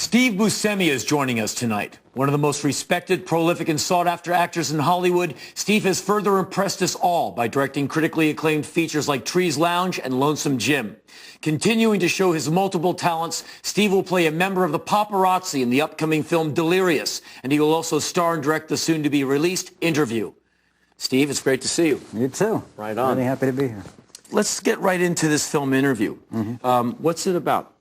Steve Buscemi is joining us tonight. One of the most respected, prolific, and sought-after actors in Hollywood, Steve has further impressed us all by directing critically acclaimed features like Trees Lounge and Lonesome Jim. Continuing to show his multiple talents, Steve will play a member of the paparazzi in the upcoming film Delirious, and he will also star and direct the soon-to-be-released Interview. Steve, it's great to see you. You too. Right on. Really happy to be here. Let's get right into this film Interview. What's it about?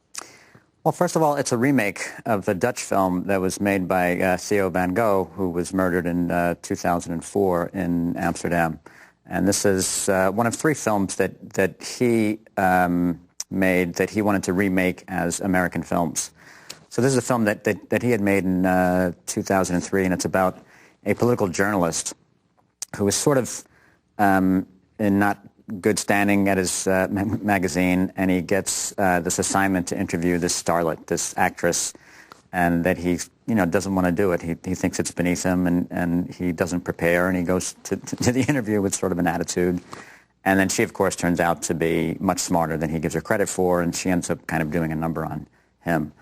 Well, first of all, it's a remake of the Dutch film that was made by Theo van Gogh, who was murdered in 2004 in Amsterdam. And this is one of three films that he made that he wanted to remake as American films. So this is a film that he had made in 2003, and it's about a political journalist who was sort of in not good standing at his magazine, and he gets this assignment to interview this starlet, this actress, and that he doesn't want to do it. He thinks it's beneath him, and he doesn't prepare, and he goes to the interview with sort of an attitude. And then she, of course, turns out to be much smarter than he gives her credit for, and she ends up kind of doing a number on him.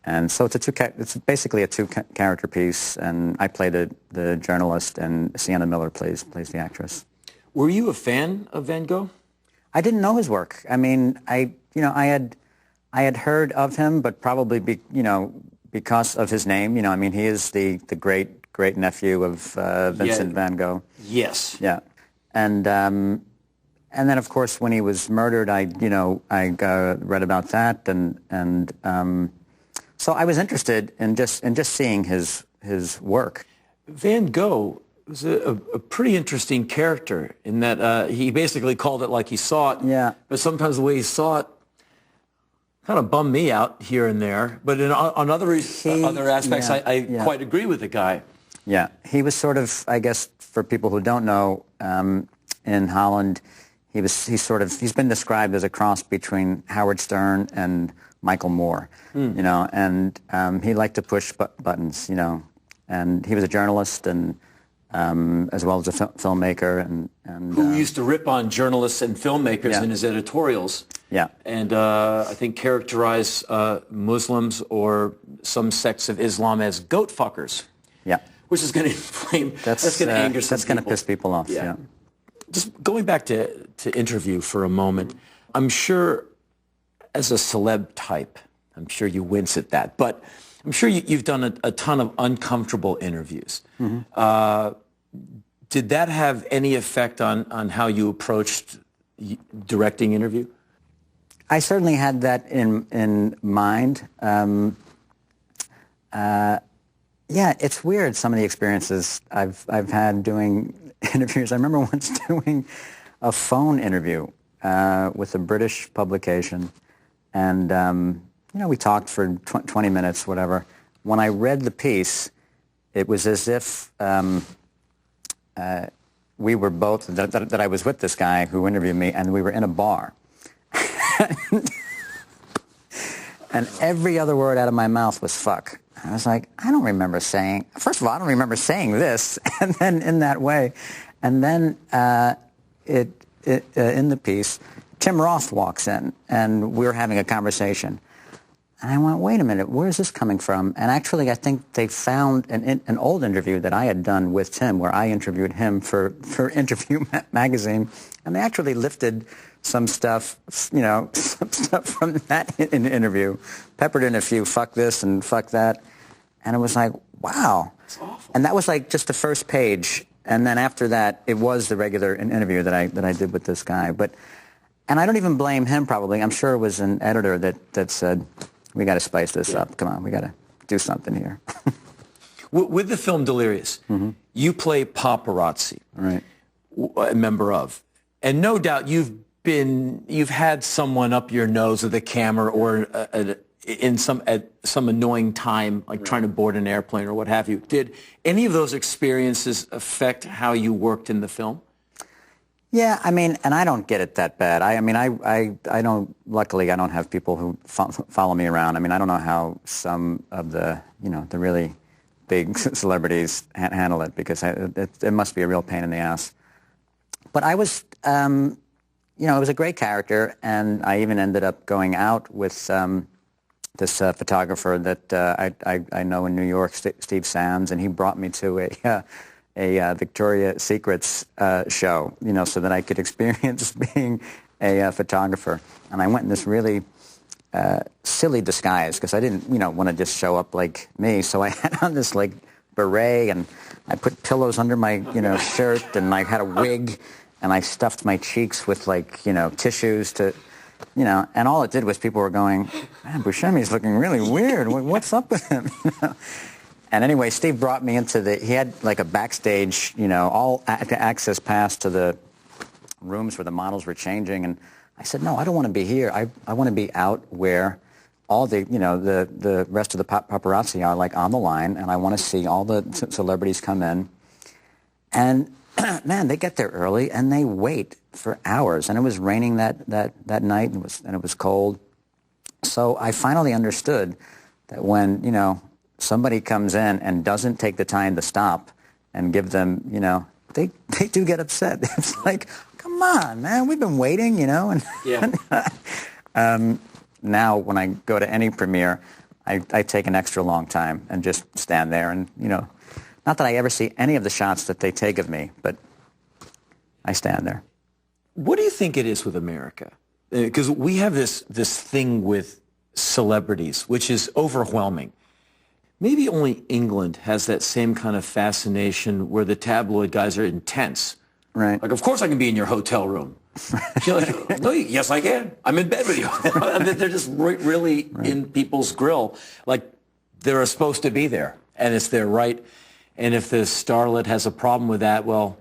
And so it's basically a two-character piece, and I play the journalist, and Sienna Miller plays the actress. Were you a fan of Van Gogh? I didn't know his work. I mean, I had heard of him, but probably because of his name. I mean, he is the great nephew of Vincent van Gogh. Yes. Yeah, and then of course when he was murdered, I read about that, and so I was interested in just seeing his work. Van Gogh was a pretty interesting character in that he basically called it like he saw it. Yeah. But sometimes the way he saw it kind of bummed me out here and there. But on other aspects, I quite agree with the guy. Yeah. He was sort of, I guess, for people who don't know, in Holland, he's been described as a cross between Howard Stern and Michael Moore, and he liked to push buttons, and he was a journalist and as well as a filmmaker, and who used to rip on journalists and filmmakers in his editorials. Yeah, and I think characterize Muslims or some sects of Islam as goat fuckers. Yeah, which is going to inflame. That's going to anger some people. That's going to piss people off. Yeah. Just going back to Interview for a moment, I'm sure as a celeb type, I'm sure you wince at that, but I'm sure you've done a ton of uncomfortable interviews. Did that have any effect on how you approached directing Interview? I certainly had that in mind. Yeah, it's weird, some of the experiences I've had doing interviews. I remember once doing a phone interview with a British publication, and we talked for 20 minutes, whatever. When I read the piece, it was as if we were both, that I was with this guy who interviewed me, and we were in a bar. And every other word out of my mouth was fuck. I was like, I don't remember saying, first of all, I don't remember saying this, and then in that way. And then in the piece, Tim Roth walks in, and we're having a conversation. And I went, wait a minute, where's this coming from? And actually, I think they found an old interview that I had done with Tim, where I interviewed him for Interview magazine, and they actually lifted some stuff, some stuff from that interview, peppered in a few fuck this and fuck that, and it was like, wow. That's awful. And that was like just the first page, and then after that, it was the regular interview that I did with this guy. And I don't even blame him, probably. I'm sure it was an editor that said, we got to spice this up. Come on, we got to do something here. With the film Delirious, you play paparazzi, right? A member of, and no doubt you've had someone up your nose with a camera or in at some annoying time, like trying to board an airplane or what have you. Did any of those experiences affect how you worked in the film? Yeah, I mean, and I don't get it that bad. I mean, I don't, luckily, I don't have people who follow me around. I mean, I don't know how some of the really big celebrities handle it, because it must be a real pain in the ass. But I was, it was a great character, and I even ended up going out with this photographer that I know in New York, Steve Sands, and he brought me to a Victoria's Secrets show, you know, so that I could experience being a photographer. And I went in this really silly disguise because I didn't, you know, want to just show up like me. So I had on this like beret, and I put pillows under my, you know, shirt, and I had a wig, and I stuffed my cheeks with like, you know, tissues to, you know, and all it did was people were going, man, Buscemi's looking really weird. What's up with him? You know? And anyway, Steve brought me into he had like a backstage, you know, all access pass to the rooms where the models were changing. And I said, no, I don't want to be here. I want to be out where all the, you know, the rest of the paparazzi are like on the line, and I want to see all the celebrities come in. And man, they get there early and they wait for hours. And it was raining that night, and it was cold. So I finally understood that when, you know, somebody comes in and doesn't take the time to stop and give them, you know, they do get upset. It's like, come on, man, we've been waiting, you know. And yeah. Now when I go to any premiere, I take an extra long time and just stand there, and, you know, not that I ever see any of the shots that they take of me, but I stand there. What do you think it is with America? Because we have this thing with celebrities, which is overwhelming. Maybe only England has that same kind of fascination where the tabloid guys are intense. Right. Like, of course I can be in your hotel room. You're like, no, yes, I can. I'm in bed with you. I mean, they're just really in people's grill. Like, they're supposed to be there, and it's their right. And if the starlet has a problem with that, well,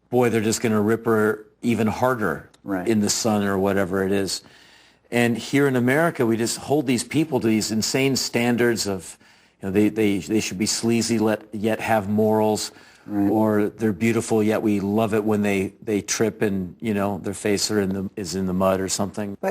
boy, they're just going to rip her even harder in the sun or whatever it is. And here in America, we just hold these people to these insane standards of, you know, they should be sleazy yet have morals, or they're beautiful yet we love it when they trip and, you know, their face is in the mud or something. But